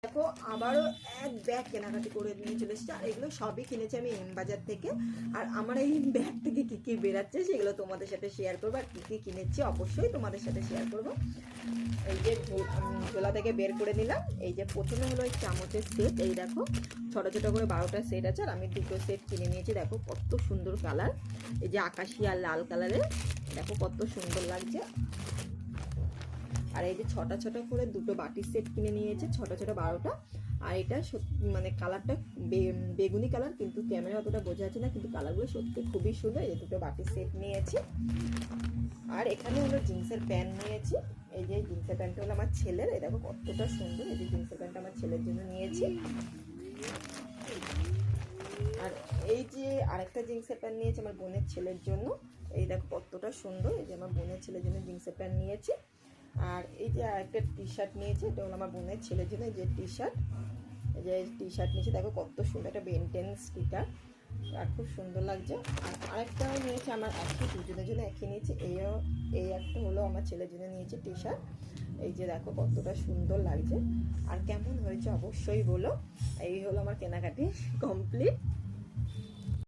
দেখো আবারও এক ব্যাগ কেনাকাটি করে নিয়ে চলে এসেছি, আর এগুলো সবই কিনেছি আমি এম বাজার থেকে। আর আমার এই ব্যাগ থেকে কী কী বেরাচ্ছে সেগুলো তোমাদের সাথে শেয়ার করবো, আর কী কী কিনেছি অবশ্যই তোমাদের সাথে শেয়ার করবো। এই যে ঝোলা থেকে বের করে নিলাম। এই যে প্রথমে হলো এই চামচের সেট, এই দেখো ছোটো ছোটো করে 12টা সেট আছে, আর আমি 2টো সেট কিনে নিয়েছি। দেখো কত সুন্দর কালার, এই যে আকাশি আর লাল কালারের, দেখো কত সুন্দর লাগছে। আর এই যে ছোটো ছোটো করে 2টো বাটির সেট কিনে নিয়েছে, ছোটো ছোটো 12টা। আর এটা মানে কালারটা বেগুনি কালার, কিন্তু ক্যামেরা অতটা বোঝা যাচ্ছে না, কিন্তু কালারগুলো সত্যি খুবই সুন্দর। এই যে 2টো বাটির সেট নিয়েছি। আর এখানে হলো জিন্সের প্যান্ট নিয়েছি। এই যে জিন্সের প্যান্টটা হলো আমার ছেলের, এই দেখো কতটা সুন্দর। এই যে জিন্সের প্যান্টটা আমার ছেলের জন্য নিয়েছি। আর এই যে আরেকটা জিন্সের প্যান্ট নিয়েছি আমার বোনের ছেলের জন্য, এই দেখো কতটা সুন্দর। এই যে আমার বোনের ছেলের জন্য জিন্সের প্যান্ট নিয়েছি। আর এই যে আরেকটা টি শার্ট নিয়েছি, এটা হলো আমার বোনের ছেলের জন্য। এই যে টি শার্ট, এই যে টি শার্ট নিয়েছি, দেখো কত সুন্দর, একটা বেনটেন স্টিকার, আর খুব সুন্দর লাগছে। আর আরেকটাও নিয়েছি আমার একই, দুজনের জন্য একই নিয়েছি। এই একটা হলো আমার ছেলের জন্য নিয়েছি টি শার্ট। এই যে দেখো কতটা সুন্দর লাগছে, আর কেমন হয়েছে অবশ্যই বলো। এই হলো আমার কেনাকাটি কমপ্লিট।